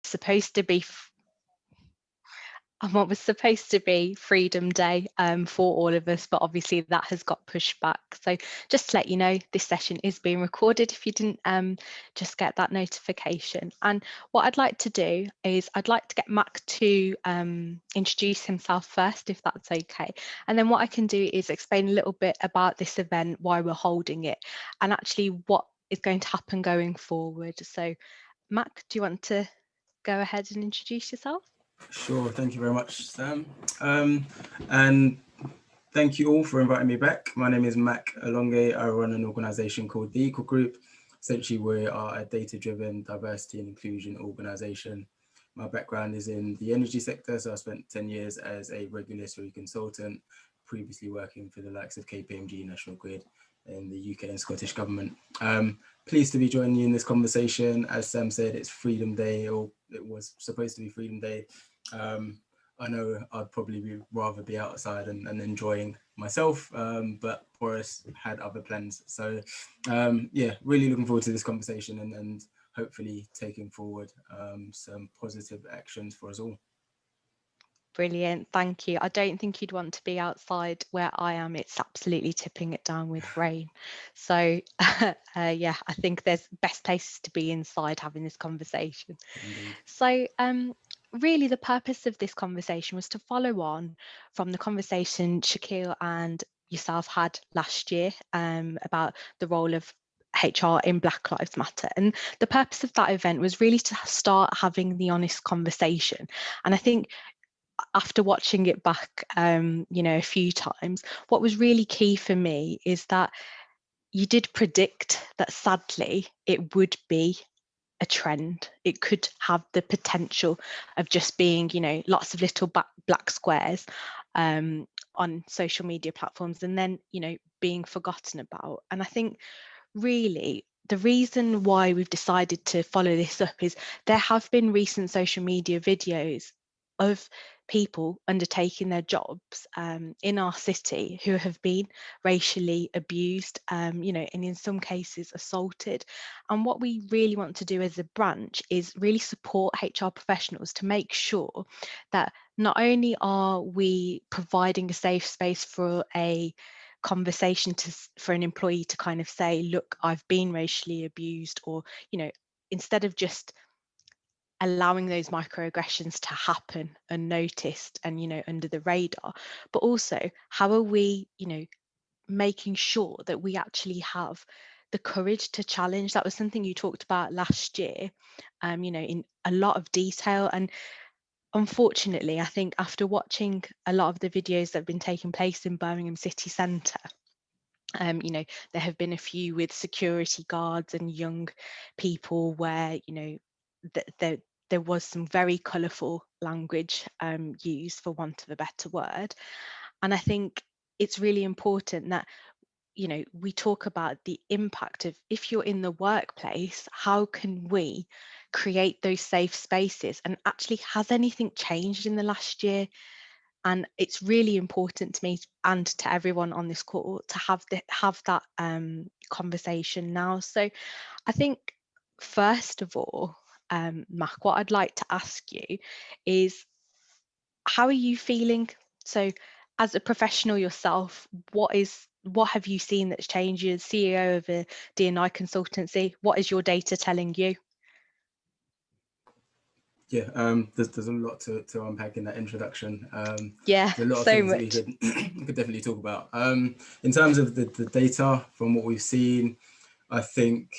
supposed to be what was supposed to be Freedom Day for all of us, but obviously that has got pushed back. So just to let you know, this session is being recorded if you didn't just get that notification. And what I'd like to do is I'd like to get Mac to introduce himself first, if that's okay. And then what I can do is explain a little bit about this event, why we're holding it, and actually what is going to happen going forward. So Mac, do you want to go ahead and introduce yourself? Sure, thank you very much, Sam. And thank you all for inviting me back. My name is Mayokun Alonge. I run an organisation called the Equal Group. Essentially, we are a data-driven diversity and inclusion organisation. My background is in the energy sector, so I spent 10 years as a regulatory consultant, previously working for the likes of KPMG, National Grid, in the UK and Scottish Government. Pleased to be joining you in this conversation. As Sam said, it's Freedom Day, or it was supposed to be Freedom Day. I know I'd probably rather be outside and enjoying myself, but Boris had other plans. So yeah, really looking forward to this conversation and hopefully taking forward some positive actions for us all. Brilliant, thank you. I don't think you'd want to be outside where I am. It's absolutely tipping it down with rain. So yeah, I think there's best places to be inside having this conversation. Indeed. So really the purpose of this conversation was to follow on from the conversation Shaquille and yourself had last year about the role of HR in Black Lives Matter. And the purpose of that event was really to start having the honest conversation. And I think after watching it back, you know, a few times, what was really key for me is that you did predict that sadly it would be a trend. It could have the potential of just being, you know, lots of little black squares on social media platforms and then, you know, being forgotten about. And I think really the reason why we've decided to follow this up is there have been recent social media videos of people undertaking their jobs in our city who have been racially abused, you know, and in some cases assaulted. And what we really want to do as a branch is really support HR professionals to make sure that not only are we providing a safe space for a conversation for an employee to kind of say, look, I've been racially abused, or, you know, instead of just allowing those microaggressions to happen unnoticed and, you know, under the radar, but also how are we, you know, making sure that we actually have the courage to challenge. That was something you talked about last year, you know, in a lot of detail. And unfortunately, I think after watching a lot of the videos that have been taking place in Birmingham city centre, you know, there have been a few with security guards and young people where, you know, there was some very colourful language used, for want of a better word. And I think it's really important that, you know, we talk about the impact of, if you're in the workplace, how can we create those safe spaces? And actually, has anything changed in the last year? And it's really important to me and to everyone on this call to have that conversation now. So I think, first of all, Mac, what I'd like to ask you is, how are you feeling? So as a professional yourself, what have you seen that's changed? You're the CEO of a D&I consultancy. What is your data telling you? Yeah, there's a lot to unpack in that introduction. Yeah, There's a lot of so things that we much. could definitely talk about. In terms of the data, from what we've seen, I think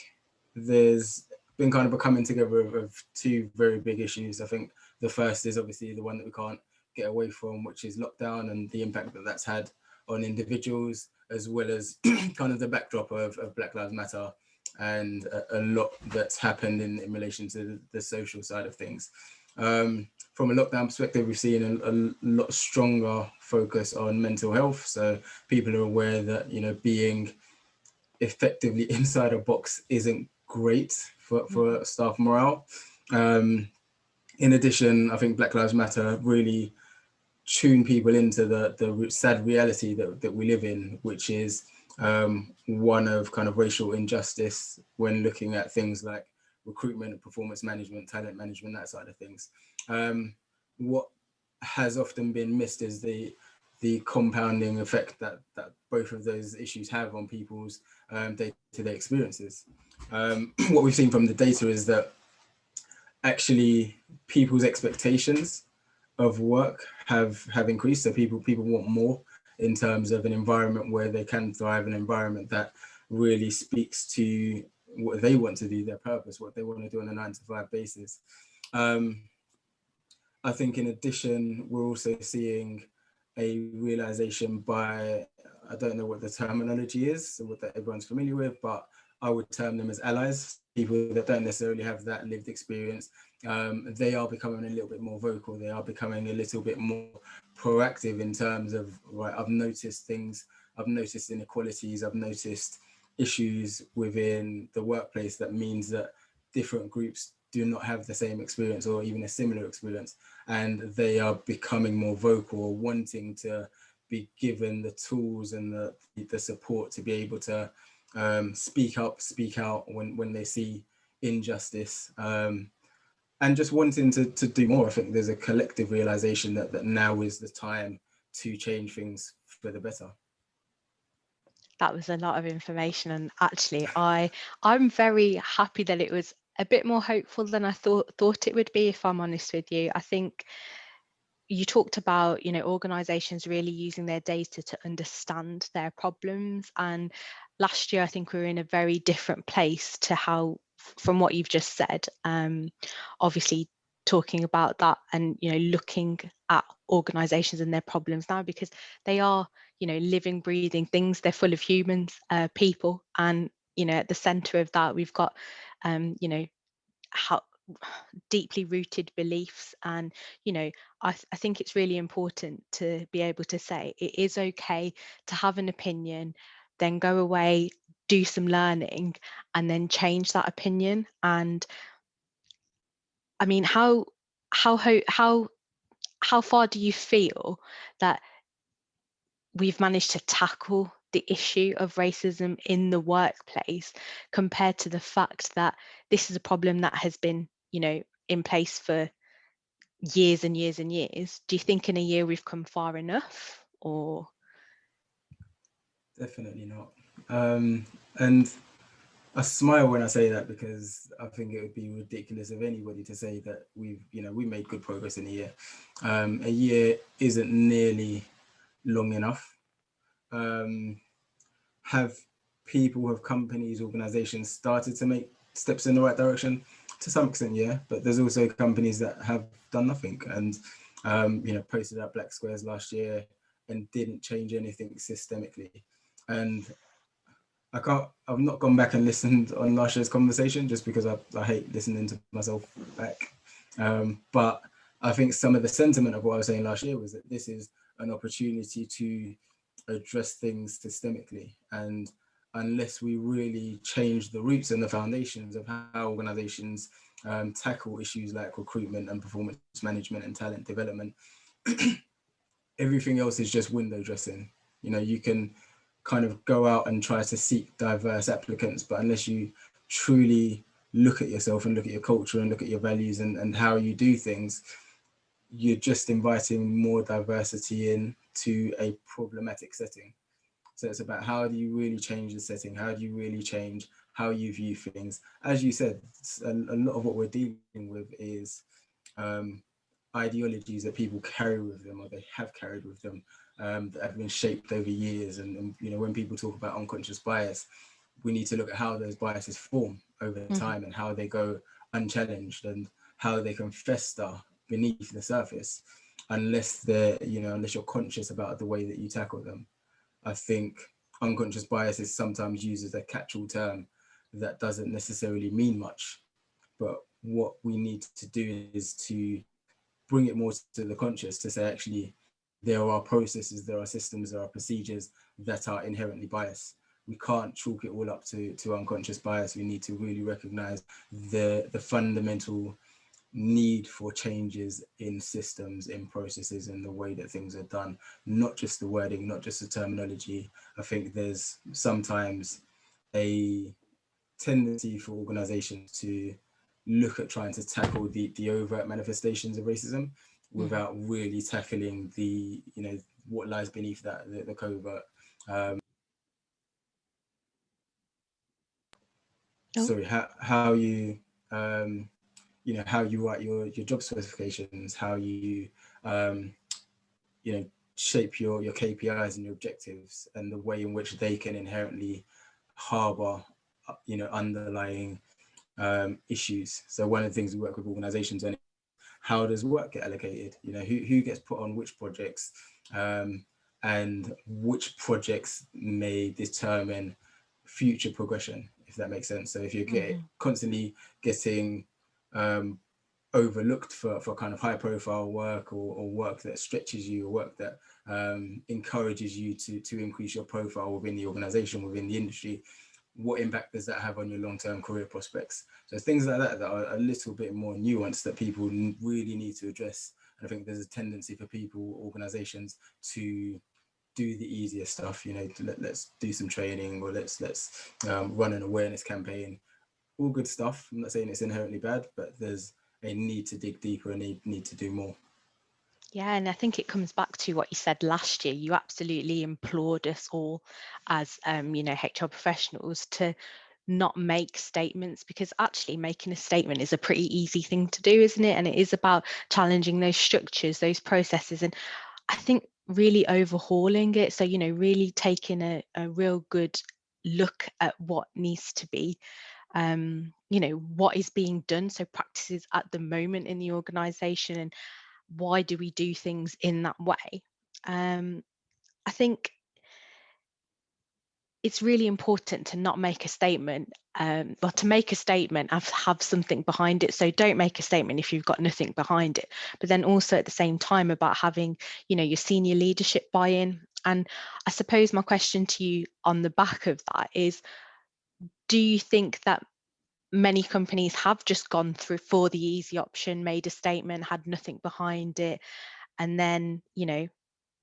there's been kind of a coming together of two very big issues. I think the first is obviously the one that we can't get away from, which is lockdown and the impact that that's had on individuals, as well as kind of the backdrop of Black Lives Matter and a lot that's happened in relation to the social side of things. From a lockdown perspective, we've seen a lot stronger focus on mental health. So people are aware that, you know, being effectively inside a box isn't great for staff morale. In addition, I think Black Lives Matter really tune people into the sad reality that we live in, which is one of kind of racial injustice when looking at things like recruitment, performance management, talent management, that side of things. What has often been missed is the compounding effect that both of those issues have on people's day-to-day experiences. What we've seen from the data is that actually people's expectations of work have increased. So people want more in terms of an environment where they can thrive, an environment that really speaks to what they want to do, their purpose, what they want to do on a 9-to-5 basis. I think in addition, we're also seeing a realization by, I don't know what the terminology is, so what that everyone's familiar with, but I would term them as allies, people that don't necessarily have that lived experience. They are becoming a little bit more vocal. They are becoming a little bit more proactive in terms of, right, I've noticed things, I've noticed inequalities, I've noticed issues within the workplace that means that different groups do not have the same experience or even a similar experience, and they are becoming more vocal or wanting to be given the tools and the support to be able to speak up, speak out when they see injustice, and just wanting to do more. I think there's a collective realization that now is the time to change things for the better. That was a lot of information, and actually I'm very happy that it was a bit more hopeful than I thought it would be, if I'm honest with you. I think you talked about, organizations really using their data to understand their problems, and last year I think we were in a very different place to how, from what you've just said. Obviously talking about that and looking at organizations and their problems now, because they are living, breathing things. They're full of humans, people, and at the center of that we've got how deeply rooted beliefs. And I think it's really important to be able to say it is okay to have an opinion, then go away, do some learning, and then change that opinion. And I mean, how far do you feel that we've managed to tackle the issue of racism in the workplace, compared to the fact that this is a problem that has been, in place for years and years and years? Do you think in a year we've come far enough, or? Definitely not. And I smile when I say that, because I think it would be ridiculous of anybody to say that we made good progress in a year. A year isn't nearly long enough. Have companies, organizations started to make steps in the right direction? To some extent, yeah, but there's also companies that have done nothing and posted out black squares last year and didn't change anything systemically. And I've not gone back and listened on last year's conversation, just because I hate listening to myself back. But I think some of the sentiment of what I was saying last year was that this is an opportunity to address things systemically. And unless we really change the roots and the foundations of how organizations tackle issues like recruitment and performance management and talent development, everything else is just window dressing. You can kind of go out and try to seek diverse applicants, but unless you truly look at yourself and look at your culture and look at your values and how you do things, you're just inviting more diversity into a problematic setting. So it's about, how do you really change the setting? How do you really change how you view things? As you said, a lot of what we're dealing with is ideologies that people carry with them, or they have carried with them, that have been shaped over years. And when people talk about unconscious bias, we need to look at how those biases form over time and how they go unchallenged and how they can fester beneath the surface, unless you're conscious about the way that you tackle them. I think unconscious bias is sometimes used as a catch-all term that doesn't necessarily mean much. But what we need to do is to bring it more to the conscious, to say, actually, there are processes, there are systems, there are procedures that are inherently biased. We can't chalk it all up to unconscious bias. We need to really recognize the fundamental need for changes in systems, in processes, in the way that things are done, not just the wording, not just the terminology. I think there's sometimes a tendency for organizations to look at trying to tackle the overt manifestations of racism without really tackling the, you know, what lies beneath that, the covert. Sorry, how you, you know, how you write your job specifications, how you, you know, shape your KPIs and your objectives, and the way in which they can inherently harbor, you know, underlying issues. So one of the things we work with organizations on, how does work get allocated? You know, who gets put on which projects, and which projects may determine future progression, if that makes sense. So if you're constantly getting overlooked for kind of high profile work, or work that stretches you, or work that encourages you to increase your profile within the organization, within the industry, what impact does that have on your long-term career prospects? So things like that are a little bit more nuanced that people really need to address. And I think there's a tendency for people, organizations, to do the easier stuff, you know, let's do some training, or let's run an awareness campaign. All good stuff. I'm not saying it's inherently bad, but there's a need to dig deeper, and need to do more. Yeah, and I think it comes back to what you said last year. You absolutely implored us all as you know, HR professionals to not make statements, because actually making a statement is a pretty easy thing to do, isn't it? And it is about challenging those structures, those processes, and I think really overhauling it. So, you know, really taking a real good look at what needs to be, you know, what is being done. So practices at the moment in the organization, and why do we do things in that way? I think it's really important to not make a statement, but to make a statement and have something behind it. So don't make a statement if you've got nothing behind it, but then also at the same time about having, you know, your senior leadership buy-in. And I suppose my question to you on the back of that is, do you think that many companies have just gone through for the easy option, made a statement, had nothing behind it, and then, you know,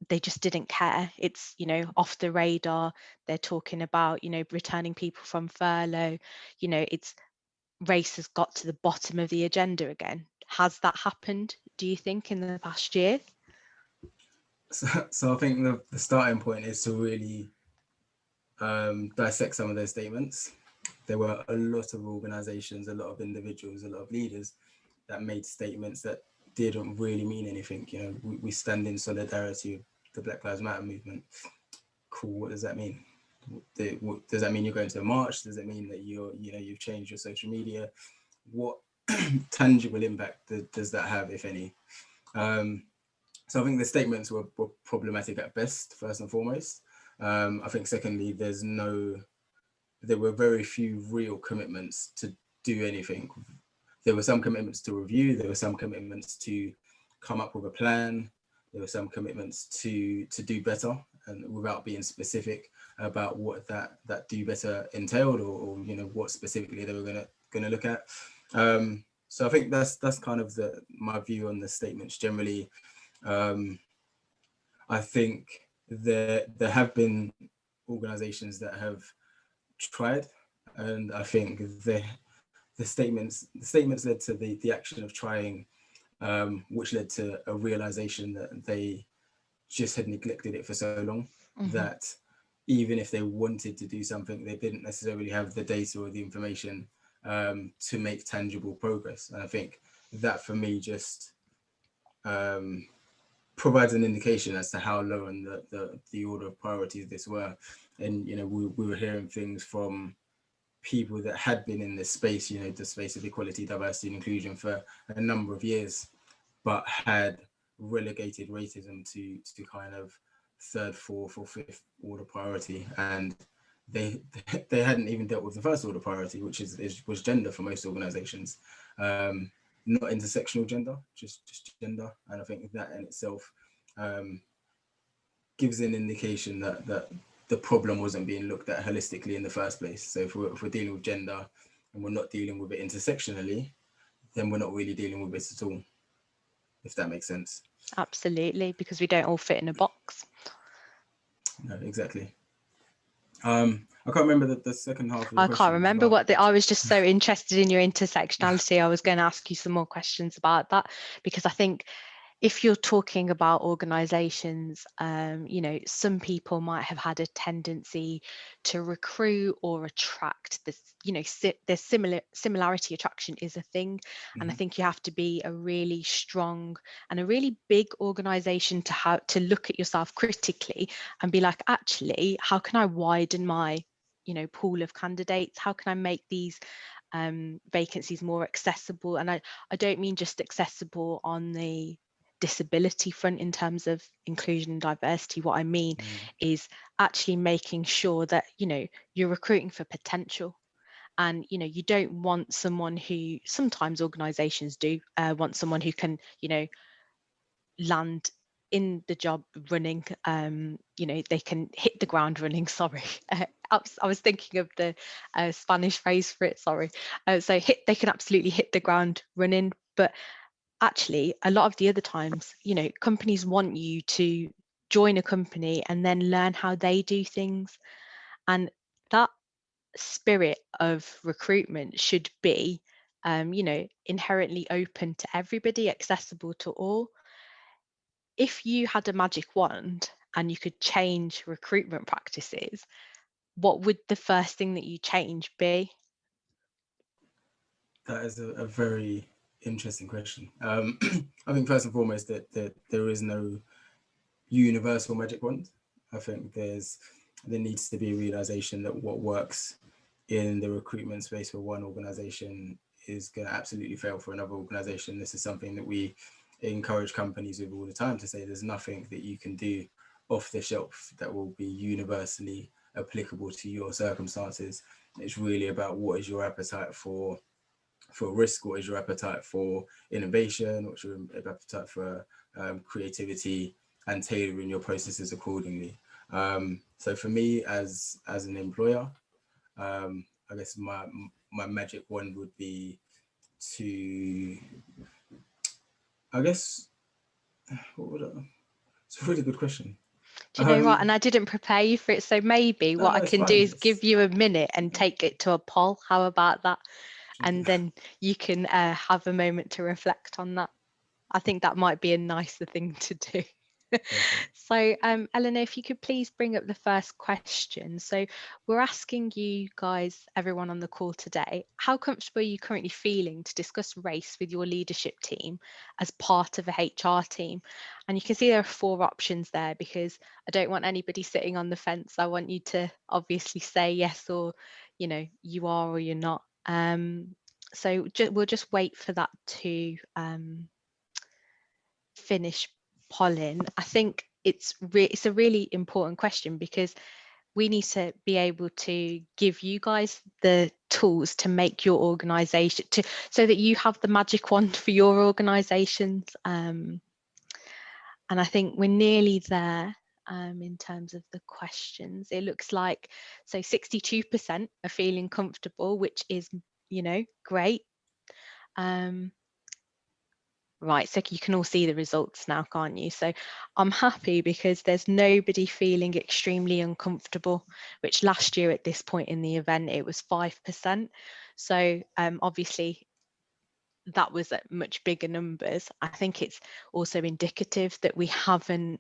they just didn't care? It's, you know, off the radar. They're talking about, you know, returning people from furlough. You know, it's, race has got to the bottom of the agenda again. Has that happened, do you think, in the past year? So I think the starting point is to really dissect some of those statements. There were a lot of organizations, a lot of individuals, a lot of leaders that made statements that didn't really mean anything. You know, we stand in solidarity with the Black Lives Matter movement. Cool. What does that mean? Does that mean you're going to a march? Does it mean that you've changed your social media? What tangible impact does that have, if any? So I think the statements were problematic at best, first and foremost. I think secondly, there were very few real commitments to do anything. There were some commitments to review, there were some commitments to come up with a plan, there were some commitments to do better, and without being specific about what that do better entailed, or you know, what specifically they were gonna look at. So I think that's kind of my view on the statements generally. I think there have been organizations that have tried, and I think the statements led to the action of trying, which led to a realization that they just had neglected it for so long, that even if they wanted to do something, they didn't necessarily have the data or the information to make tangible progress. And I think that, for me, just provides an indication as to how low in the order of priorities this were. And you know, we were hearing things from people that had been in this space, you know, the space of equality, diversity, and inclusion for a number of years, but had relegated racism to kind of third, fourth, or fifth order priority, and they hadn't even dealt with the first order priority, which was gender for most organizations. Not intersectional gender, just gender. And I think that in itself gives an indication that the problem wasn't being looked at holistically in the first place. So if we're dealing with gender and we're not dealing with it intersectionally, then we're not really dealing with it at all, if that makes sense. Absolutely, because we don't all fit in a box. No, exactly. I can't remember the second half of your I question. can't Was remember about... I was just so interested in your intersectionality. I was going to ask you some more questions about that, because I think if you're talking about organizations, you know, some people might have had a tendency to recruit or attract this, you know, there's similarity attraction is a thing. And I think you have to be a really strong and a really big organization to have to look at yourself critically and be like, actually, how can I widen my, you know, pool of candidates? How can I make these vacancies more accessible? And I don't mean just accessible on the disability front in terms of inclusion and diversity. What I mean is actually making sure that, you know, you're recruiting for potential. And, you know, you don't want someone who, sometimes organizations do want someone who can, you know, land in the job running, you know, they can hit the ground running, sorry. I was thinking of the Spanish phrase for it, sorry. So they can absolutely hit the ground running, but actually a lot of the other times, you know, companies want you to join a company and then learn how they do things. And that spirit of recruitment should be, you know, inherently open to everybody, accessible to all. If you had a magic wand and you could change recruitment practices, what would the first thing that you change be? That is a very interesting question. I think first and foremost that there is no universal magic wand. I think there needs to be a realization that what works in the recruitment space for one organization is going to absolutely fail for another organization. This is something that we encourage companies with all the time, to say there's nothing that you can do off the shelf that will be universally applicable to your circumstances. It's really about what is your appetite for risk, what is your appetite for innovation, what's your appetite for creativity, and tailoring your processes accordingly. So for me as an employer, I guess my magic wand would be to, I guess, what would I, it's a really good question. Do you know what? And I didn't prepare you for it. So maybe what I No, it's can do fine. is give you a minute and take it to a poll. How about that? And then you can have a moment to reflect on that. I think that might be a nicer thing to do. So Eleanor, if you could please bring up the first question. So we're asking you guys, everyone on the call today, how comfortable are you currently feeling to discuss race with your leadership team as part of a HR team? And you can see there are 4 options there, because I don't want anybody sitting on the fence. I want you to obviously say yes, or, you know, you are or you're not. So we'll just wait for that to finish polling. I think it's a really important question, because we need to be able to give you guys the tools to make your organization so that you have the magic wand for your organizations. And I think we're nearly there in terms of the questions. It looks like, so 62% are feeling comfortable, which is, you know, great. Right, so you can all see the results now, can't you? So I'm happy because there's nobody feeling extremely uncomfortable, which last year at this point in the event, it was 5%. So obviously that was at much bigger numbers. I think it's also indicative that we haven't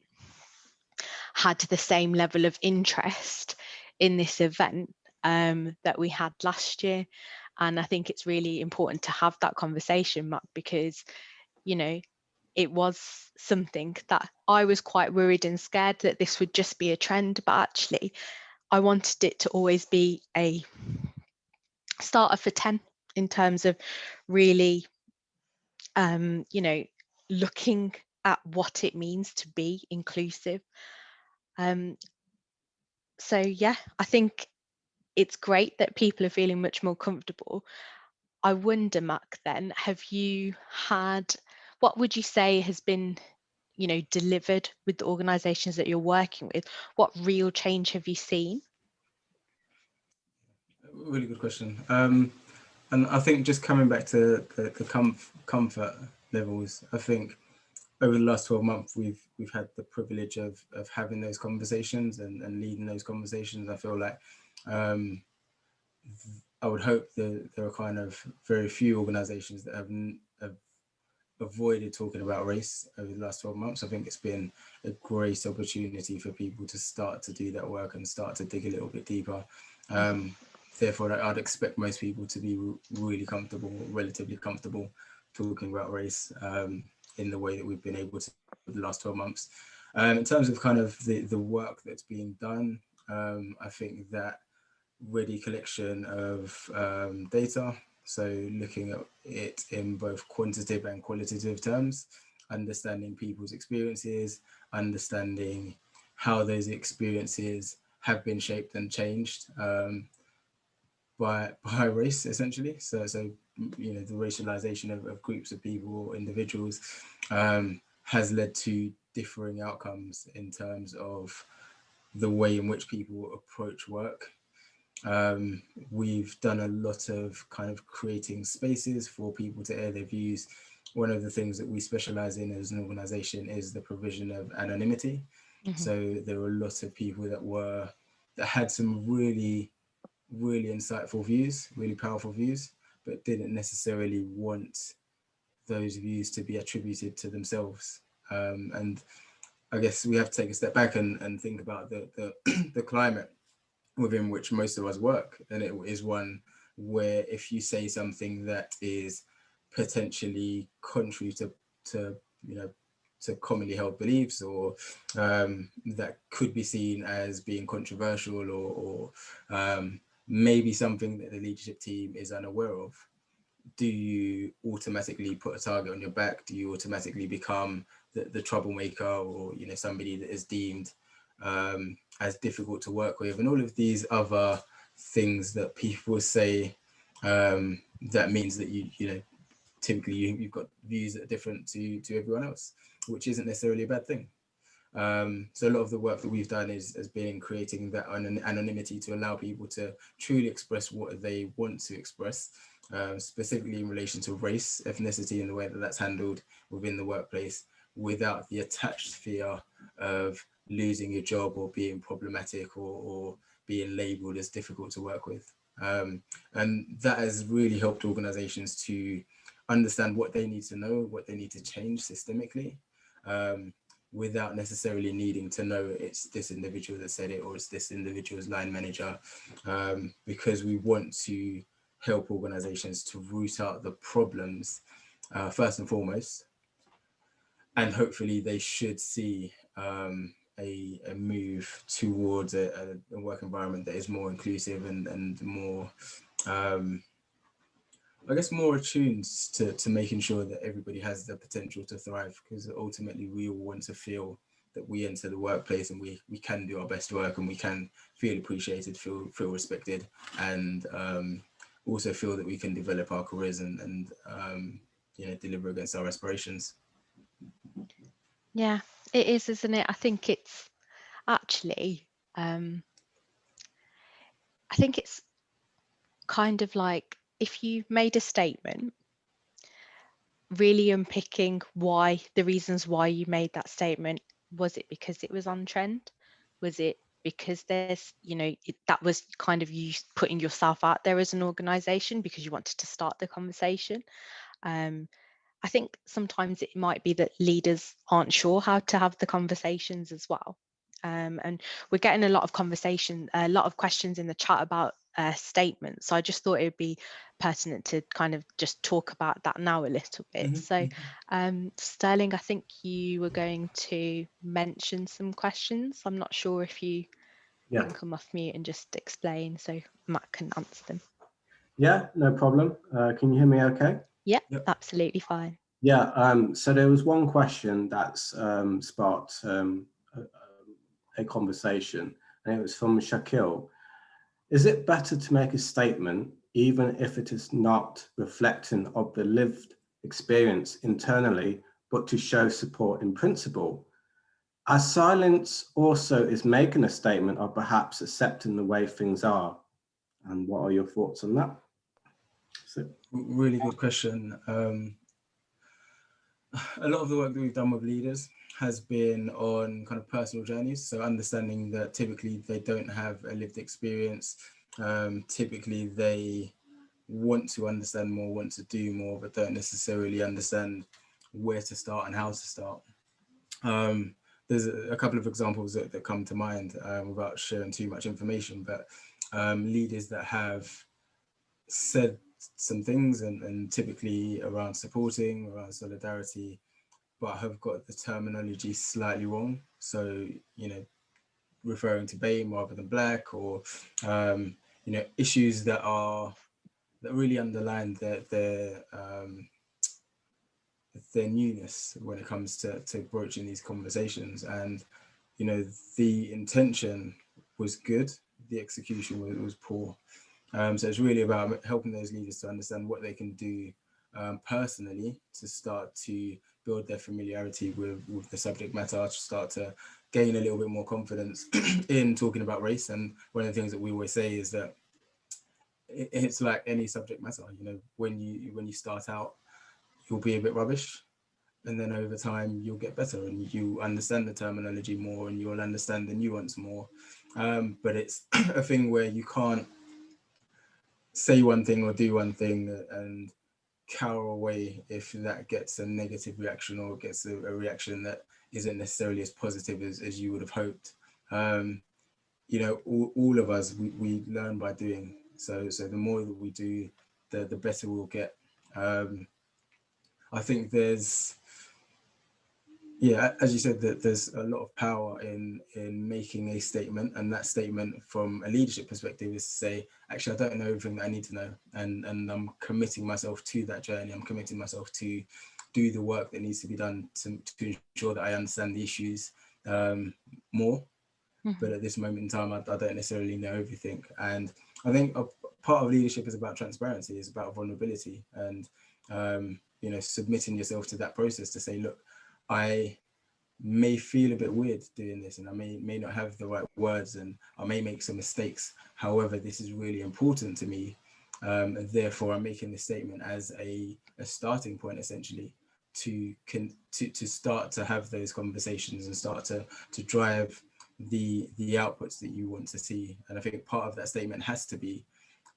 had the same level of interest in this event that we had last year. And I think it's really important to have that conversation, Mark, because, you know, it was something that I was quite worried and scared that this would just be a trend, but actually I wanted it to always be a starter for 10 in terms of really, you know, looking at what it means to be inclusive. So yeah, I think it's great that people are feeling much more comfortable. I wonder, Mac, then, have you had, what would you say has been, you know, delivered with the organisations that you're working with? What real change have you seen? Really good question. And I think just coming back to the comfort levels, I think over the last 12 months, we've had the privilege of having those conversations and leading those conversations. I feel like I would hope that there are kind of very few organizations that have avoided talking about race over the last 12 months. I think it's been a great opportunity for people to start to do that work and start to dig a little bit deeper. Therefore, I'd expect most people to be really comfortable, relatively comfortable, talking about race in the way that we've been able to for the last 12 months. In terms of kind of the work that's being done, I think that ready collection of data, so looking at it in both quantitative and qualitative terms, understanding people's experiences, understanding how those experiences have been shaped and changed by race, essentially. So you know, the racialization of groups of people or individuals has led to differing outcomes in terms of the way in which people approach work. We've done a lot of kind of creating spaces for people to air their views. One of the things that we specialize in as an organization is the provision of anonymity. So there were a lot of people that had some really insightful views, really powerful views, but didn't necessarily want those views to be attributed to themselves. And I guess we have to take a step back and think about the climate within which most of us work. And it is one where if you say something that is potentially contrary to you know, to commonly held beliefs, or that could be seen as being controversial, or maybe something that the leadership team is unaware of, do you automatically put a target on your back? Do you automatically become the troublemaker, or, you know, somebody that is deemed as difficult to work with, and all of these other things that people say that means that you know, typically you've got views that are different to everyone else, which isn't necessarily a bad thing. So a lot of the work that we've done has been creating that anonymity to allow people to truly express what they want to express, specifically in relation to race, ethnicity, and the way that that's handled within the workplace, without the attached fear of losing your job or being problematic, or being labeled as difficult to work with. And that has really helped organizations to understand what they need to know, what they need to change systemically, without necessarily needing to know it's this individual that said it, or it's this individual's line manager, because we want to help organizations to root out the problems first and foremost, and hopefully they should see a move towards a work environment that is more inclusive and more I guess more attuned to making sure that everybody has the potential to thrive, because ultimately we all want to feel that we enter the workplace and we can do our best work, and we can feel appreciated, feel respected, and also feel that we can develop our careers and you know, deliver against our aspirations. Yeah, it is, isn't it? I think it's actually, I think it's kind of like if you made a statement, really unpicking why, the reasons why you made that statement. Was it because it was on trend? Was it because there's, you know, that was kind of you putting yourself out there as an organization because you wanted to start the conversation? I think sometimes it might be that leaders aren't sure how to have the conversations as well. And we're getting a lot of questions in the chat about statements. So I just thought it would be pertinent to kind of just talk about that now a little bit. So Sterling, I think you were going to mention some questions. I'm not sure if you can come off mute and just explain so Matt can answer them. Yeah, no problem. Can you hear me okay? Yep. Absolutely fine. Yeah, so there was one question that's sparked a conversation, and it was from Shakil. Is it better to make a statement even if it is not reflecting of the lived experience internally, but to show support in principle? As silence also is making a statement of perhaps accepting the way things are. And what are your thoughts on that? Really good question. A lot of the work that we've done with leaders has been on kind of personal journeys. So understanding that typically they don't have a lived experience. Typically they want to understand more, want to do more, but don't necessarily understand where to start and how to start. There's a couple of examples that come to mind without sharing too much information, but leaders that have said some things and typically around supporting, around solidarity, but have got the terminology slightly wrong. So, you know, referring to BAME rather than Black, or, you know, issues that really underline their newness when it comes to broaching these conversations. And, you know, the intention was good, the execution was poor. So it's really about helping those leaders to understand what they can do personally to start to build their familiarity with the subject matter, to start to gain a little bit more confidence in talking about race. And one of the things that we always say is that it's like any subject matter. You know, when you start out, you'll be a bit rubbish, and then over time you'll get better and you understand the terminology more and you'll understand the nuance more. But it's a thing where you can't say one thing or do one thing and cower away if that gets a negative reaction or gets a reaction that isn't necessarily as positive as you would have hoped. You know, all of us, we learn by doing. So the more that we do, the better we'll get. I think there's, yeah, as you said, that there's a lot of power in making a statement, and that statement from a leadership perspective is to say, actually, I don't know everything that I need to know, and I'm committing myself to that journey. I'm committing myself to do the work that needs to be done to ensure that I understand the issues more. But at this moment in time, I don't necessarily know everything. And I think a part of leadership is about transparency, is about vulnerability, and you know, submitting yourself to that process to say, look, I may feel a bit weird doing this, and I may not have the right words, and I may make some mistakes. However, this is really important to me, and therefore I'm making this statement as a starting point, essentially, to start to have those conversations and start to drive the outputs that you want to see. And I think part of that statement has to be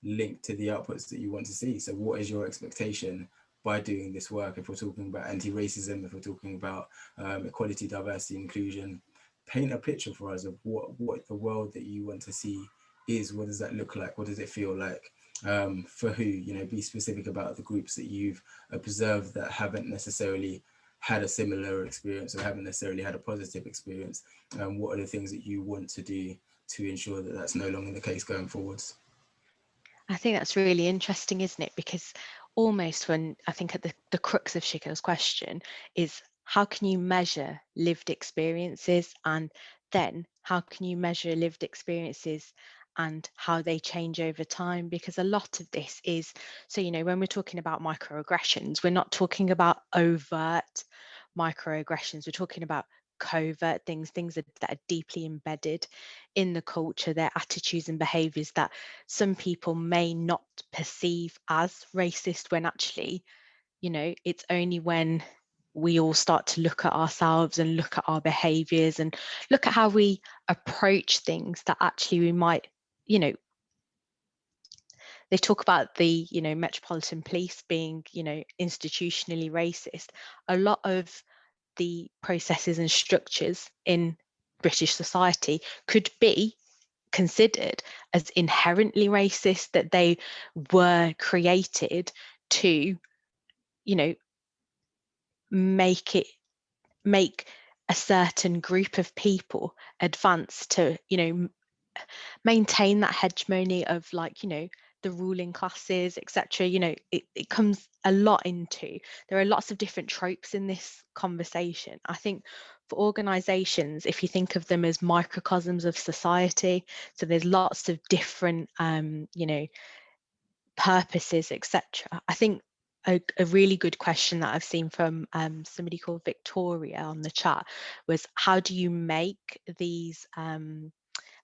linked to the outputs that you want to see. So what is your expectation by doing this work? If we're talking about anti-racism, if we're talking about equality, diversity, inclusion, paint a picture for us of what the world that you want to see is. What does that look like? What does it feel like? For who? You know, be specific about the groups that you've observed that haven't necessarily had a similar experience or haven't necessarily had a positive experience. What are the things that you want to do to ensure that that's no longer the case going forwards? I think that's really interesting, isn't it? Because almost when I think at the crux of Shikil's question is, how can you measure lived experiences, and then how can you measure lived experiences and how they change over time? Because a lot of this is, so, you know, when we're talking about microaggressions, we're not talking about overt microaggressions, we're talking about covert things that are deeply embedded in the culture, their attitudes and behaviours that some people may not perceive as racist, when actually, you know, it's only when we all start to look at ourselves and look at our behaviours and look at how we approach things that actually we might, you know, they talk about the, you know, Metropolitan Police being, you know, institutionally racist. A lot of the processes and structures in British society could be considered as inherently racist, that they were created to, you know, make a certain group of people advance to, you know, maintain that hegemony of, like, you know, the ruling classes, etc. You know, it comes a lot into, there are lots of different tropes in this conversation. I think for organizations, if you think of them as microcosms of society, so there's lots of different you know, purposes, etc. I think a really good question that I've seen from somebody called Victoria on the chat was, how do you make these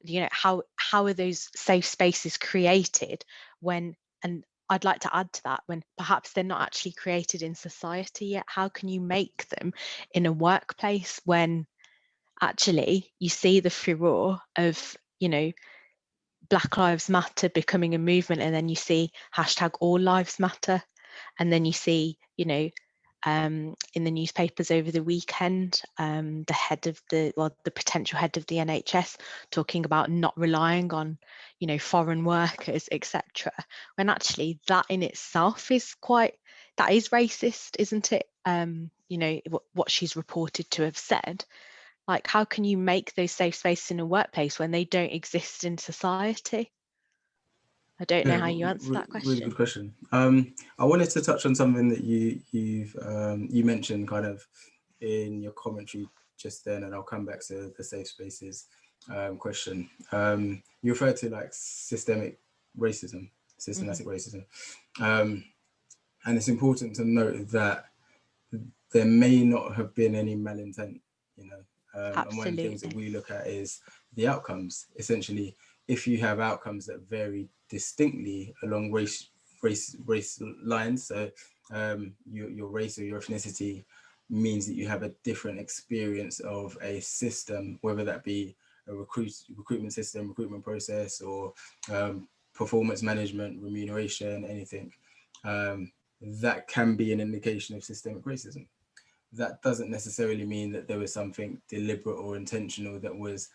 you know, how are those safe spaces created when, and I'd like to add to that, when perhaps they're not actually created in society yet, how can you make them in a workplace when actually you see the furore of, you know, Black Lives Matter becoming a movement, and then you see hashtag All Lives Matter, and then you see, you know, in the newspapers over the weekend, the head of the potential head of the NHS talking about not relying on, you know, foreign workers, etc. When actually that in itself is that is racist, isn't it? You know, what she's reported to have said. Like, how can you make those safe spaces in a workplace when they don't exist in society? I don't know how you answer that question. Really good question. I wanted to touch on something that you mentioned kind of in your commentary just then, and I'll come back to the safe spaces question. You referred to like systematic racism, and it's important to note that there may not have been any malintent, you know. And one of the things that we look at is the outcomes. Essentially, if you have outcomes that vary distinctly along race lines, so your race or your ethnicity means that you have a different experience of a system, whether that be a recruitment system, recruitment process, or performance management, remuneration, anything. That can be an indication of systemic racism. That doesn't necessarily mean that there was something deliberate or intentional that was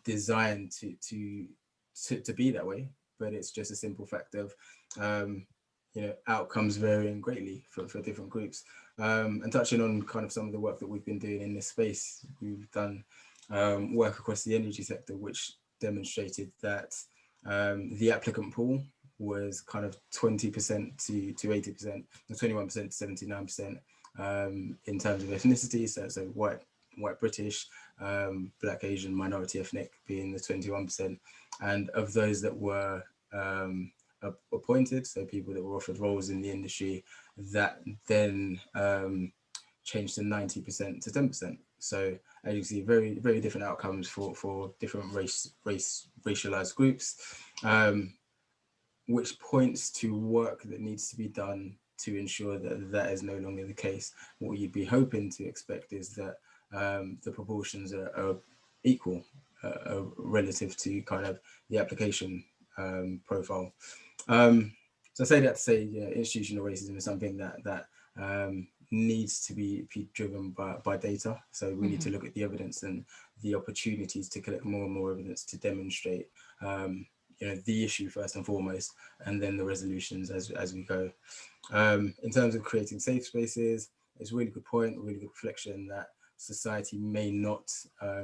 designed to be that way, but it's just a simple fact of you know, outcomes varying greatly for different groups. And touching on kind of some of the work that we've been doing in this space, we've done work across the energy sector, which demonstrated that the applicant pool was kind of 20% to 80%, 21% to 79%. In terms of ethnicity, so white British, Black, Asian, minority ethnic being the 21%, and of those that were appointed, so people that were offered roles in the industry, that then changed to 90% to 10%. So as you can see, very, very different outcomes for different racialized groups, which points to work that needs to be done to ensure that that is no longer the case. What you'd be hoping to expect is that the proportions are equal relative to kind of the application profile. So I say that to say, you know, institutional racism is something that needs to be driven by data. So we need to look at the evidence and the opportunities to collect more and more evidence to demonstrate you know, the issue first and foremost, and then the resolutions as we go. In terms of creating safe spaces, it's a really good point, a really good reflection that society may not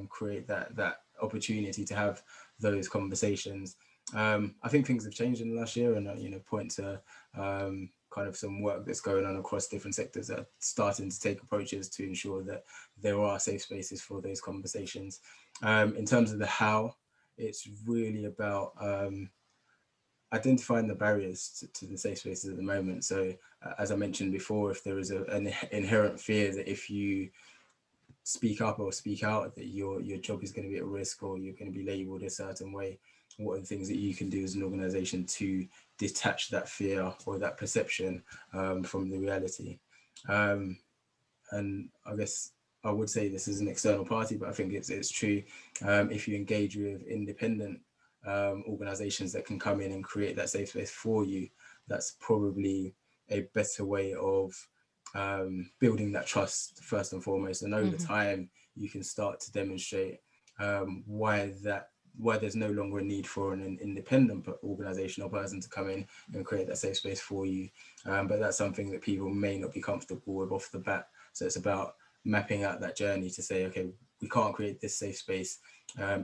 create that opportunity to have those conversations. I think things have changed in the last year, and you know, point to kind of some work that's going on across different sectors that are starting to take approaches to ensure that there are safe spaces for those conversations. In terms of the how, it's really about identifying the barriers to the safe spaces at the moment. So as I mentioned before, if there is an inherent fear that if you speak up or speak out that your job is going to be at risk or you're going to be labeled a certain way, what are the things that you can do as an organization to detach that fear or that perception from the reality? And I guess I would say this is an external party, but I think it's true. If you engage with independent organizations that can come in and create that safe space for you, that's probably a better way of building that trust first and foremost. And over time, you can start to demonstrate why there's no longer a need for an independent organization or person to come in and create that safe space for you. But that's something that people may not be comfortable with off the bat. So it's about mapping out that journey to say, okay, we can't create this safe space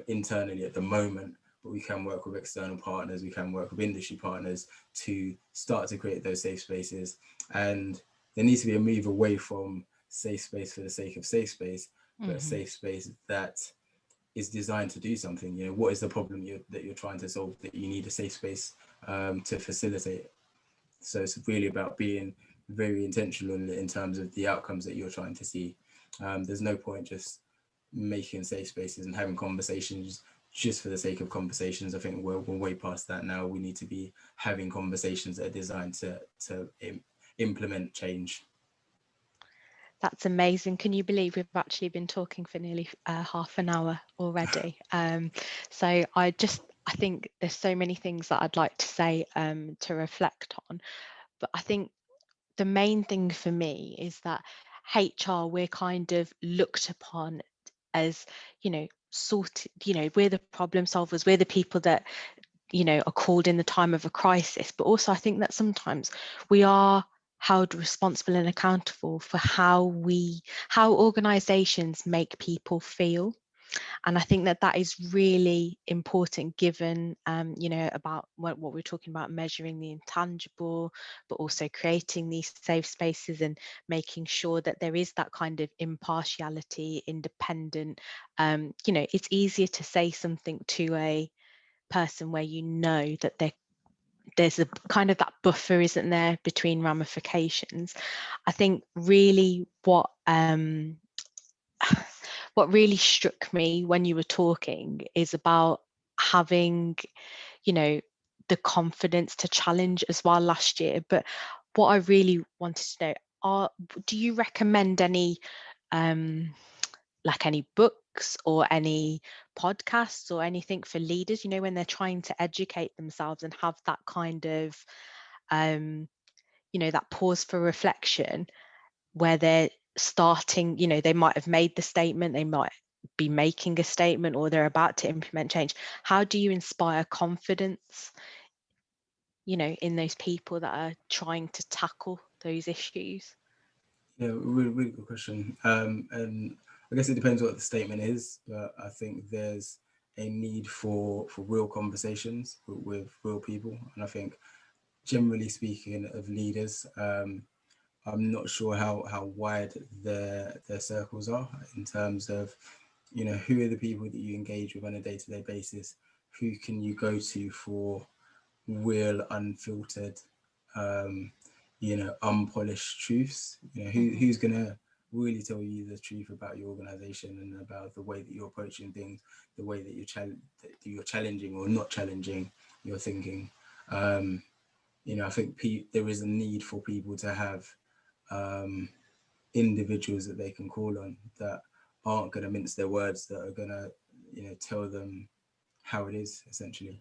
internally at the moment, but we can work with external partners, we can work with industry partners to start to create those safe spaces. And there needs to be a move away from safe space for the sake of safe space, but a safe space that is designed to do something. You know, what is the problem that you're trying to solve that you need a safe space to facilitate? So it's really about being very intentional in terms of the outcomes that you're trying to see. There's no point just making safe spaces and having conversations just for the sake of conversations. I think we're way past that now. We need to be having conversations that are designed to implement change. That's amazing. Can you believe we've actually been talking for nearly half an hour already? So I think there's so many things that I'd like to say to reflect on, but I think the main thing for me is that HR, we're kind of looked upon as, we're the problem solvers, we're the people that, are called in the time of a crisis. But also I think that sometimes we are held responsible and accountable for how organizations make people feel. And I think that is really important, given about what we're talking about, measuring the intangible, but also creating these safe spaces and making sure that there is that kind of impartiality, independent. It's easier to say something to a person where that there's a kind of that buffer, isn't there, between ramifications. I think really what really struck me when you were talking is about having, the confidence to challenge as well last year. But what I really wanted to know do you recommend any like any books or any podcasts or anything for leaders, when they're trying to educate themselves and have that kind of that pause for reflection, where they're starting, they might have made the statement, they might be making a statement, or they're about to implement change. How do you inspire confidence, in those people that are trying to tackle those issues? Yeah, really good question. And I guess it depends what the statement is, but I think there's a need for real conversations with real people. And I think, generally speaking, of leaders, I'm not sure how wide their circles are in terms of, who are the people that you engage with on a day-to-day basis? Who can you go to for real, unfiltered, unpolished truths? Who's gonna really tell you the truth about your organization and about the way that you're approaching things, the way that you're challenging or not challenging your thinking. I think there is a need for people to have individuals that they can call on that aren't going to mince their words, that are going to, tell them how it is, essentially.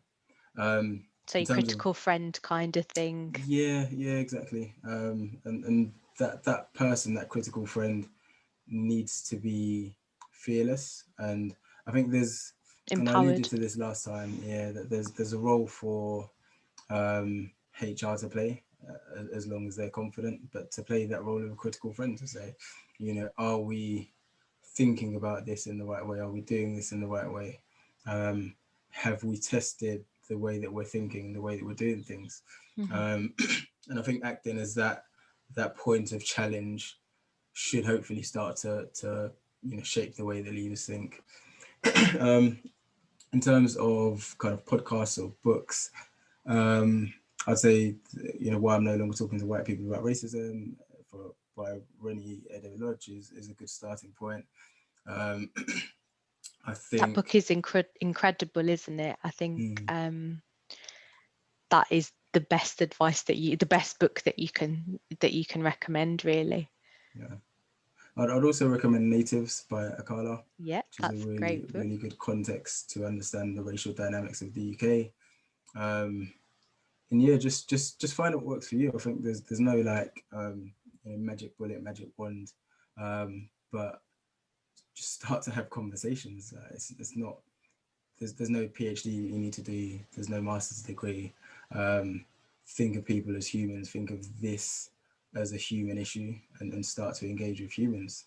So a critical friend kind of thing. Yeah, exactly. And that person, that critical friend, needs to be fearless. And I think there's, empowered. And I alluded to this last time, that there's a role for HR to play, as long as they're confident, but to play that role of a critical friend, to say, are we thinking about this in the right way? Are we doing this in the right way? Have we tested the way that we're thinking, the way that we're doing things? Mm-hmm. And I think acting as that point of challenge should hopefully start to shape the way that leaders think. In terms of kind of podcasts or books, I'd say, why I'm no longer talking to white people about racism by Rennie Lodge is a good starting point. I think that book is incredible, isn't it? I think that is the best advice the best book that you can recommend, really. Yeah, I'd also recommend Natives by Akala. Yeah, which is a really really good context to understand the racial dynamics of the UK. And yeah, just find what works for you. I think there's no like magic bullet, magic wand, but just start to have conversations. It's not, there's no PhD you need to do. There's no master's degree. Think of people as humans. Think of this as a human issue, and start to engage with humans.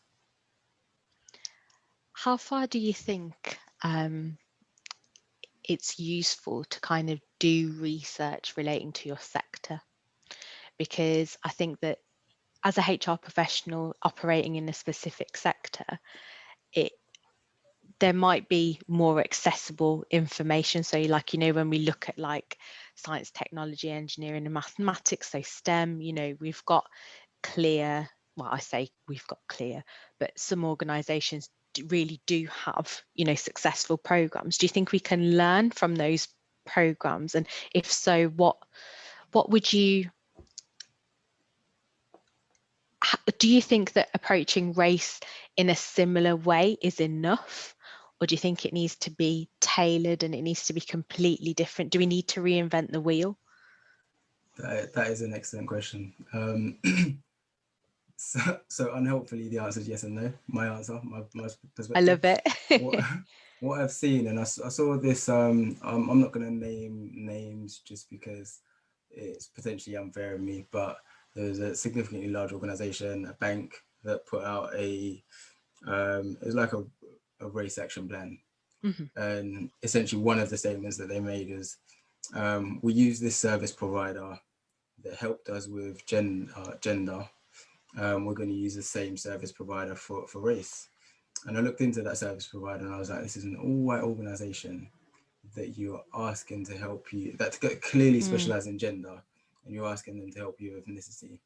How far do you think it's useful to kind of do research relating to your sector? Because I think that as a HR professional operating in a specific sector, there might be more accessible information. So like, when we look at like science, technology, engineering and mathematics, so STEM, we've got clear, well, I say we've got clear, but some organizations really do have, successful programs. Do you think we can learn from those programs? And if so, what would you, do you think that approaching race in a similar way is enough? Or do you think it needs to be tailored and it needs to be completely different? Do we need to reinvent the wheel? That is an excellent question. So unhelpfully, the answer is yes and no. My answer, my perspective. I love it. what I've seen, and I saw this. I'm not going to name names just because it's potentially unfair of me, but there's a significantly large organization, a bank, that put out it was like a race action plan. Mm-hmm. And essentially one of the statements that they made is, we use this service provider that helped us with gender. We're going to use the same service provider for race. And I looked into that service provider and I was like, this is an all-white organization that you're asking to help you, that clearly specialize in gender, and you're asking them to help you with ethnicity.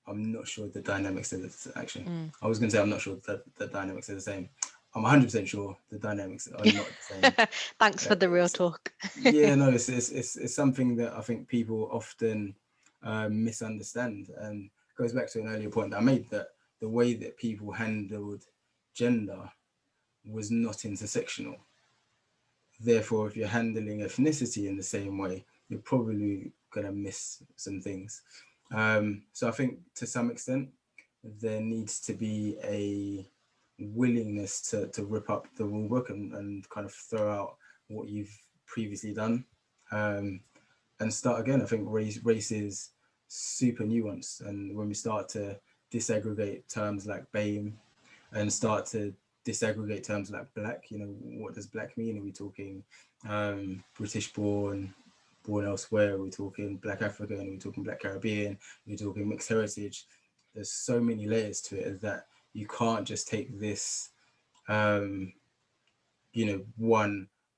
I'm not sure the dynamics are actually. I was going to say I'm not sure that the dynamics are the same. I'm 100% sure the dynamics are not the same. Thanks for the real talk. Yeah, no, it's something that I think people often misunderstand, and goes back to an earlier point that I made, that the way that people handled gender was not intersectional. Therefore, if you're handling ethnicity in the same way, you're probably going to miss some things. So I think to some extent, there needs to be a willingness to rip up the rule book and kind of throw out what you've previously done, and start again. I think race is super nuanced, and when we start to disaggregate terms like BAME and start to disaggregate terms like black, what does black mean? Are we talking British born elsewhere? Are we talking black African? Are we talking black Caribbean? Are we talking mixed heritage? There's so many layers to it that you can't just take this one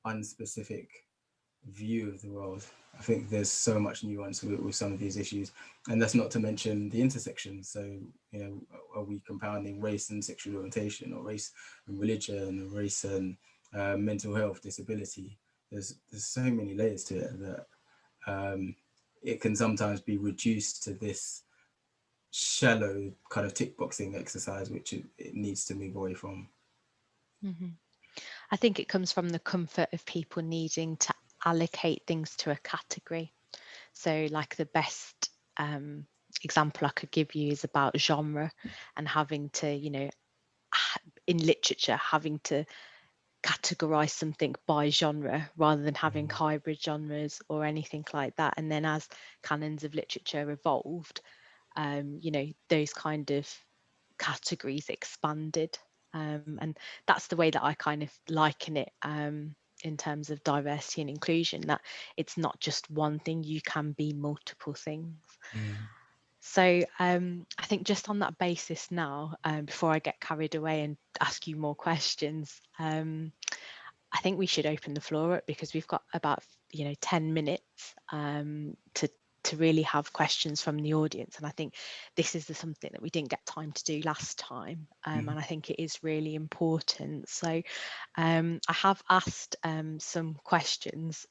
unspecific view of the world. I think there's so much nuance with some of these issues, and that's not to mention the intersection. So, are we compounding race and sexual orientation, or race and religion, or race and mental health, disability? There's so many layers to it that it can sometimes be reduced to this shallow kind of tick boxing exercise, which it needs to move away from. Mm-hmm. I think it comes from the comfort of people needing to allocate things to a category. So like the best example I could give you is about genre, and having to, in literature, having to categorize something by genre rather than having hybrid genres or anything like that. And then as canons of literature evolved, those kind of categories expanded. And that's the way that I kind of liken it in terms of diversity and inclusion, that it's not just one thing, you can be multiple things. So I think just on that basis now, before I get carried away and ask you more questions, I think we should open the floor up, because we've got about 10 minutes to really have questions from the audience. And I think this is something that we didn't get time to do last time, and I think it is really important. So I have asked some questions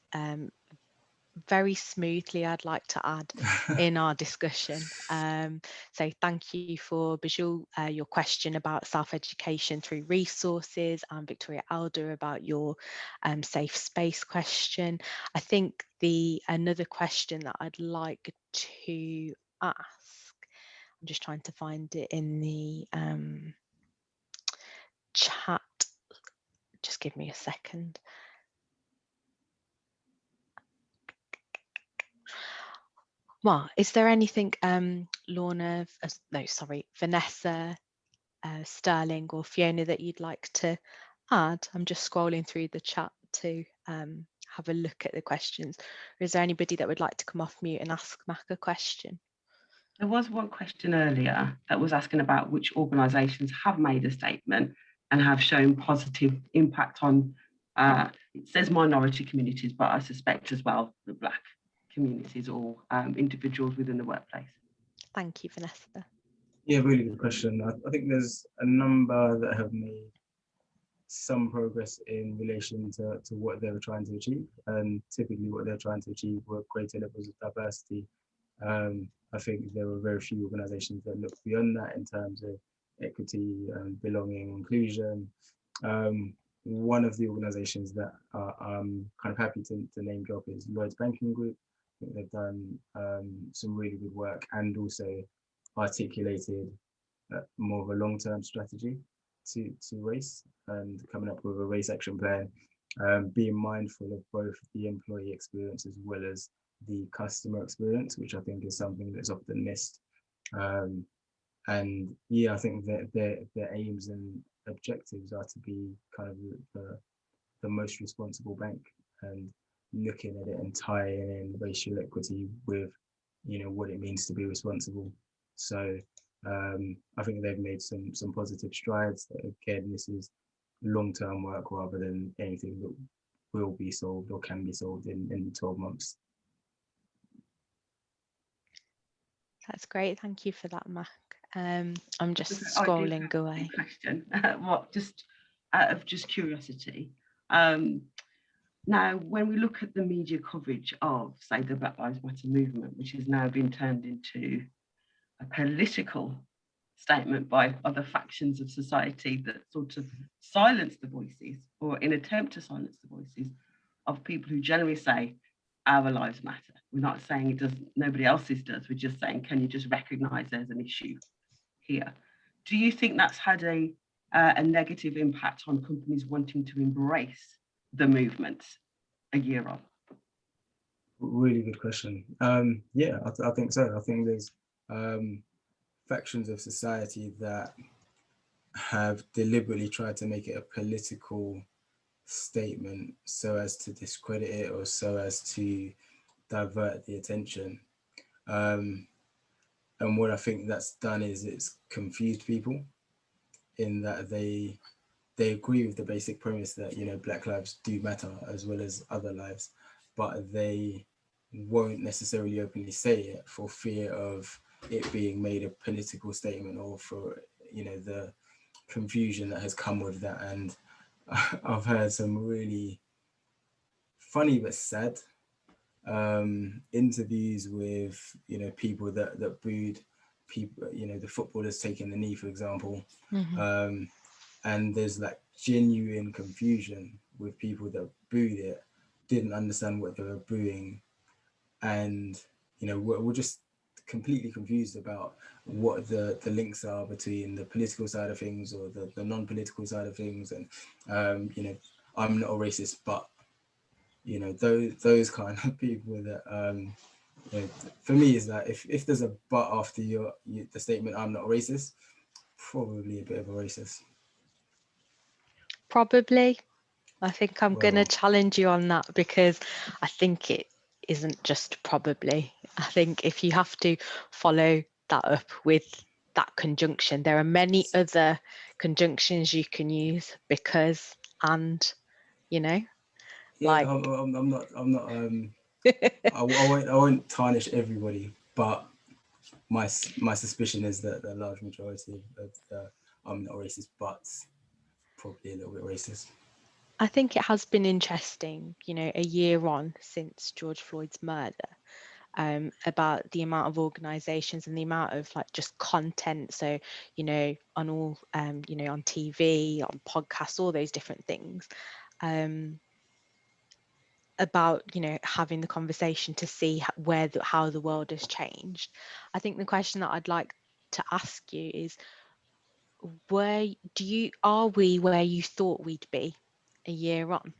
very smoothly, I'd like to add, in our discussion. So thank you for Bijul, your question about self-education through resources, and Victoria Elder about your safe space question. I think another question that I'd like to ask, I'm just trying to find it in the chat, just give me a second. Well, is there anything, Lorna, Vanessa, Sterling or Fiona, that you'd like to add? I'm just scrolling through the chat to have a look at the questions. Or is there anybody that would like to come off mute and ask Mac a question? There was one question earlier that was asking about which organisations have made a statement and have shown positive impact on, it says minority communities, but I suspect as well the Black communities or individuals within the workplace. Thank you, Vanessa. Yeah, really good question. I think there's a number that have made some progress in relation to what they were trying to achieve, and typically what they're trying to achieve were greater levels of diversity. I think there were very few organisations that looked beyond that in terms of equity, belonging, inclusion. One of the organisations that I'm kind of happy to name drop is Lloyds Banking Group. I think they've done some really good work and also articulated more of a long-term strategy to race and coming up with a race action plan, being mindful of both the employee experience as well as the customer experience, which I think is something that's often missed. And yeah, I think that their aims and objectives are to be kind of the most responsible bank, and looking at it and tying in racial equity with, you know, what it means to be responsible. So I think they've made some positive strides. Again, this is long-term work rather than anything that will be solved or can be solved in 12 months. That's great. Thank you for that, Mac. I'm just I do scrolling have a away. question. What, just out of just curiosity. Now, when we look at the media coverage of, say, the Black Lives Matter movement, which has now been turned into a political statement by other factions of society that sort of silence the voices, or in attempt to silence the voices of people who generally say our lives matter. We're not saying it does, nobody else's does. We're just saying, can you just recognise there's an issue here? Do you think that's had a negative impact on companies wanting to embrace the movement a year on? Really good question. Yeah, I think so. I think there's factions of society that have deliberately tried to make it a political statement so as to discredit it or so as to divert the attention. And what I think that's done is it's confused people in that they agree with the basic premise that, you know, Black lives do matter as well as other lives, but they won't necessarily openly say it for fear of it being made a political statement, or for, you know, the confusion that has come with that. And I've heard some really funny but sad interviews with, you know, people that booed people, you know, the footballers taking the knee, for example. And there's like genuine confusion with people that booed it, didn't understand what they were booing, and, you know, we're just completely confused about what the links are between the political side of things or the non-political side of things. And you know, I'm not a racist, but, you know, those kind of people that you know, for me is that if there's a but after the statement I'm not a racist, probably a bit of a racist. Probably. I think I'm going to challenge you on that, because I think it isn't just probably. I think if you have to follow that up with that conjunction, there are many other conjunctions you can use, because, and, you know, yeah, like I'm not I won't tarnish everybody, but my suspicion is that the large majority of the I'm not racist, but probably a little bit racist. I think it has been interesting, you know, a year on since George Floyd's murder, about the amount of organisations and the amount of like just content. So, you know, on all, you know, on TV, on podcasts, all those different things, about, you know, having the conversation to see how the world has changed. I think the question that I'd like to ask you is, are we where you thought we'd be a year on?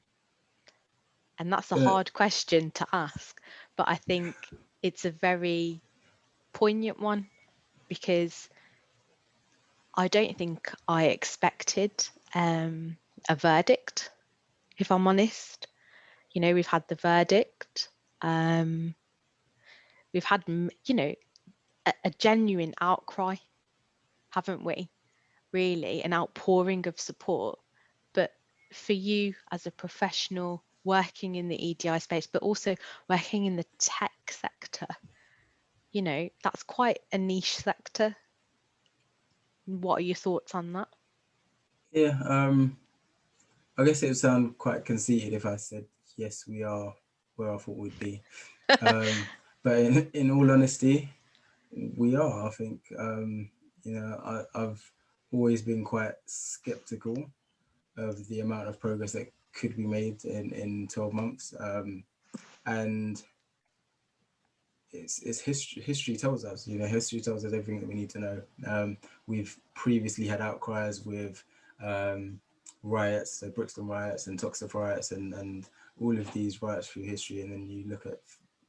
And that's a hard question to ask, but I think it's a very poignant one, because I don't think I expected a verdict, if I'm honest. You know, we've had the verdict. We've had, you know, a genuine outcry, haven't we? Really, an outpouring of support. But for you as a professional working in the EDI space, but also working in the tech sector, you know, that's quite a niche sector. What are your thoughts on that? Yeah, I guess it would sound quite conceited if I said, yes, we are where I thought we'd be. But in all honesty, we are. I think, I've always been quite skeptical of the amount of progress that could be made in 12 months. And it's history tells us, history tells us everything that we need to know. We've previously had outcries with riots, so Brixton riots and Toxteth riots and all of these riots through history. And then you look at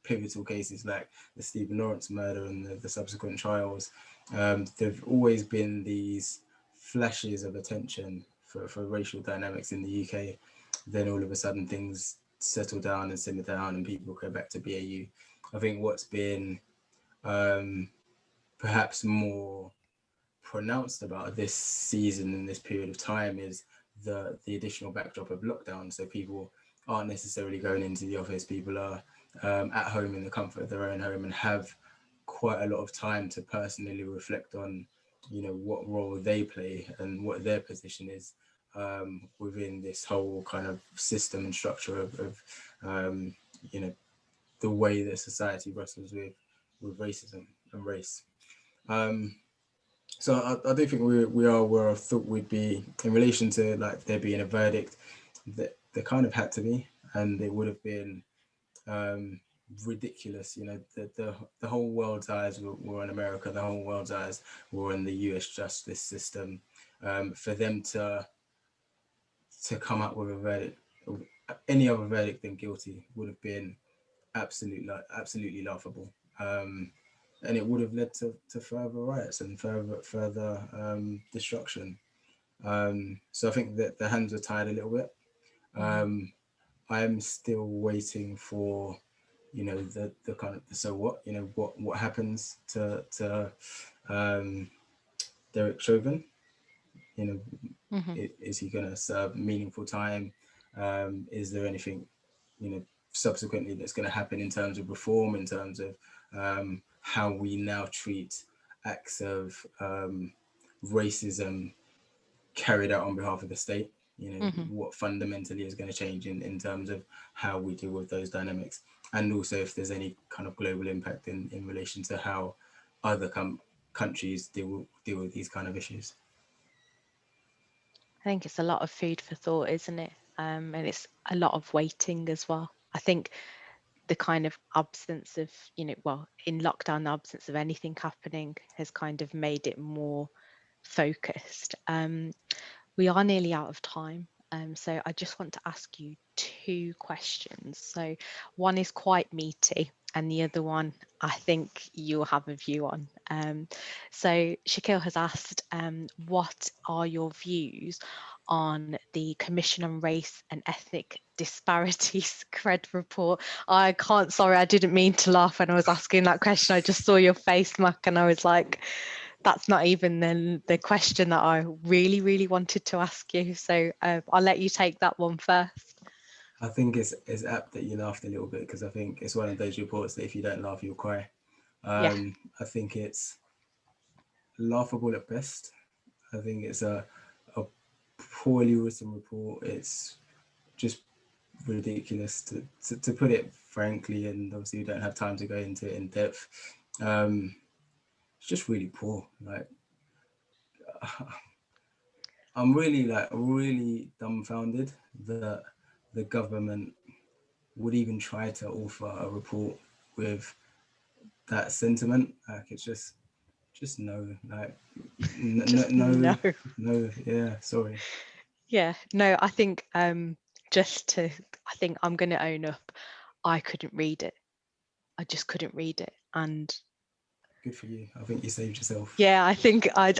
pivotal cases like the Stephen Lawrence murder and the subsequent trials. There've always been these flashes of attention for racial dynamics in the UK. Then all of a sudden things settle down and simmer down and people go back to BAU. I think what's been perhaps more pronounced about this season and this period of time is the additional backdrop of lockdown. So people aren't necessarily going into the office. People are at home in the comfort of their own home and have quite a lot of time to personally reflect on, what role they play and what their position is within this whole kind of system and structure of the way that society wrestles with racism and race. So I do think we are where I thought we'd be in relation to like there being a verdict that there kind of had to be, and it would have been ridiculous. The whole world's eyes were on America. The whole world's eyes were on the US justice system. For them to come up with a verdict, any other verdict than guilty, would have been absolutely laughable. And it would have led to further riots and further destruction. So I think that the hands are tied a little bit. I'm still waiting for, the kind of the so what, what happens to Derek Chauvin. Is he going to serve meaningful time? Is there anything, subsequently that's going to happen in terms of reform, in terms of how we now treat acts of racism carried out on behalf of the state? What fundamentally is going to change in terms of how we deal with those dynamics, and also if there's any kind of global impact in relation to how other countries deal with these kind of issues. I think it's a lot of food for thought, isn't it? And it's a lot of waiting as well. I think the kind of absence of, in lockdown, the absence of anything happening has kind of made it more focused. We are nearly out of time. So I just want to ask you 2 questions. So one is quite meaty and the other one I think you'll have a view on. So Shaquille has asked, what are your views on the Commission on Race and Ethnic Disparities CRED report? I didn't mean to laugh when I was asking that question. I just saw your face, Mac, and I was like, that's not even the question that I really, really wanted to ask you. So I'll let you take that one first. I think it's apt that you laughed a little bit, because I think it's one of those reports that if you don't laugh, you'll cry. I think it's laughable at best. I think it's a poorly written report. It's just ridiculous to put it frankly, and obviously we don't have time to go into it in depth. It's just really poor. Like, I'm really dumbfounded that the government would even try to offer a report with that sentiment. Like, it's just no. Like, no. Yeah, sorry. Yeah, no, I think I think I'm going to own up. I couldn't read it. I just couldn't read it, and good for you. I think you saved yourself. Yeah, I think a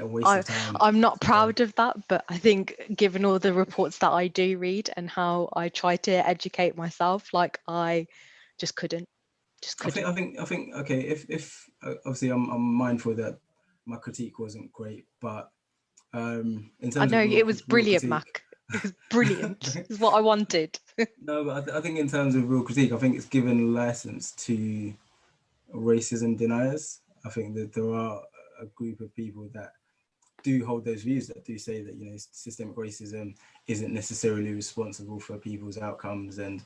waste of time. I'm not proud of that, but I think given all the reports that I do read and how I try to educate myself, like I just couldn't. I think okay, if obviously I'm mindful that my critique wasn't great, but in terms I know of it was brilliant, critique, Mac. It was brilliant. It's what I wanted. No, but I think in terms of real critique, I think it's given license to racism deniers. I think that there are a group of people that do hold those views, that do say that, you know, systemic racism isn't necessarily responsible for people's outcomes, and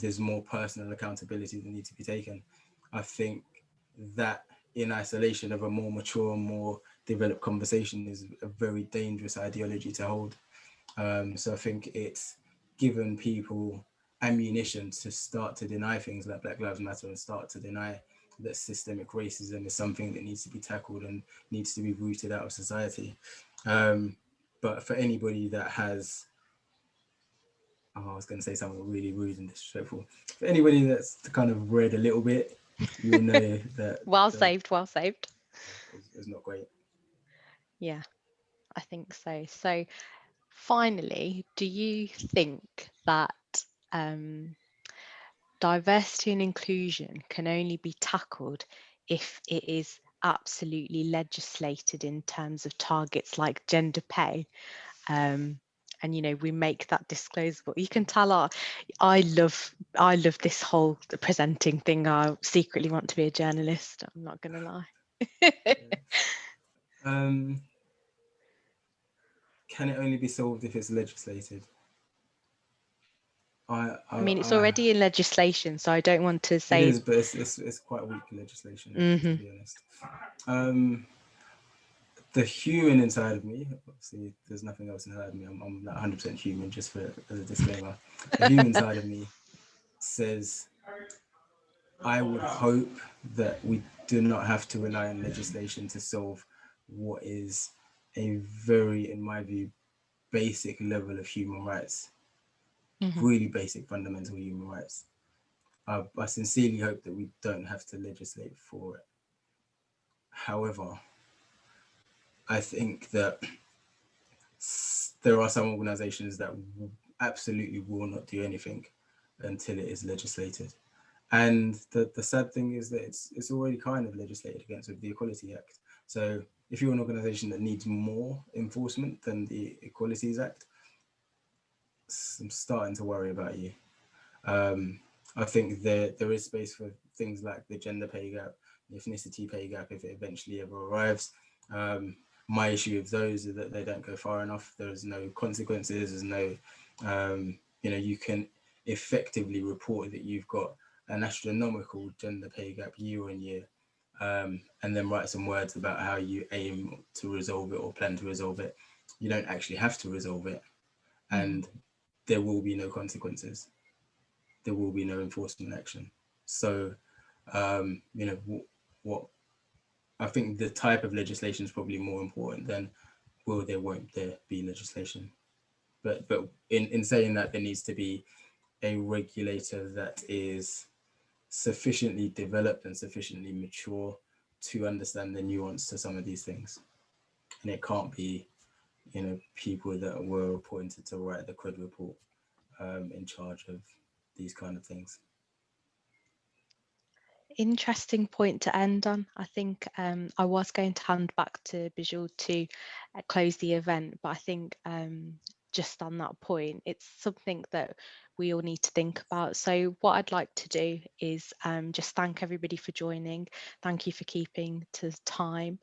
there's more personal accountability that needs to be taken. I think that in isolation of a more mature, more developed conversation is a very dangerous ideology to hold. So I think it's given people ammunition to start to deny things like Black Lives Matter, and start to deny that systemic racism is something that needs to be tackled and needs to be rooted out of society. But for anybody that has, I was going to say something really rude and disrespectful. For anybody that's kind of read a little bit, you'll know that well saved. It's not great. Yeah, I think so. So finally, do you think that diversity and inclusion can only be tackled if it is absolutely legislated in terms of targets like gender pay? And, you know, we make that disclosable. You can tell I love this whole presenting thing. I secretly want to be a journalist, I'm not gonna lie. Can it only be solved if it's legislated? I mean, it's already in legislation, so I don't want to say it is, but it's quite weak legislation, to be honest. The human inside of me, obviously there's nothing else inside of me, I'm not 100% human, just as a disclaimer. The human side of me says, I would hope that we do not have to rely on legislation to solve what is a very, in my view, basic level of human rights. Really basic, fundamental human rights. I sincerely hope that we don't have to legislate for it. However, I think that there are some organizations that absolutely will not do anything until it is legislated. And the sad thing is that it's already kind of legislated against with the Equality Act. So if you're an organization that needs more enforcement than the Equalities Act, I'm starting to worry about you. I think there is space for things like the gender pay gap, the ethnicity pay gap, if it eventually ever arrives. My issue with those is that they don't go far enough. There's no consequences. There's no, you know, you can effectively report that you've got an astronomical gender pay gap year on year, and then write some words about how you aim to resolve it or plan to resolve it. You don't actually have to resolve it, and there will be no consequences. There will be no enforcement action. So, you know, what I think the type of legislation is probably more important than will there won't there be legislation. But in saying that, there needs to be a regulator that is sufficiently developed and sufficiently mature to understand the nuance to some of these things. And it can't be, you know, people that were appointed to write the CRED report in charge of these kind of things. Interesting point to end on. I think I was going to hand back to Bijul to close the event, but I think just on that point, it's something that we all need to think about. So what I'd like to do is just thank everybody for joining. Thank you for keeping to time.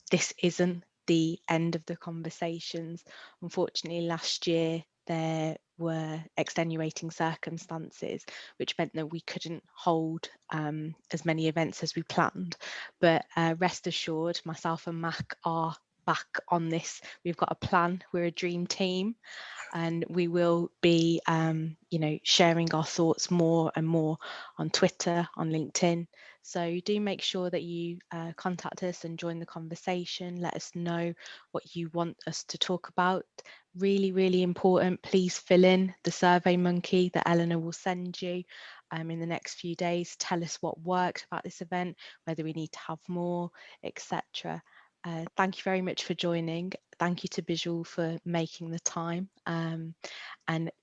This isn't the end of the conversations. Unfortunately, last year there were extenuating circumstances which meant that we couldn't hold as many events as we planned, but rest assured, myself and Mac are back on this. We've got a plan. We're a dream team, and we will be you know, sharing our thoughts more and more on Twitter, on LinkedIn. So do make sure that you contact us and join the conversation. Let us know what you want us to talk about. Really, really important. Please fill in the Survey Monkey that Eleanor will send you in the next few days. Tell us what worked about this event, whether we need to have more, etc. Thank you very much for joining. Thank you to Bijul for making the time, and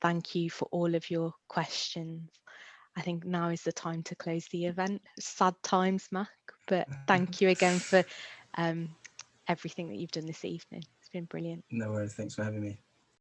thank you for all of your questions. I think now is the time to close the event. Sad times, Mac, but thank you again for everything that you've done this evening. It's been brilliant. No worries. Thanks for having me.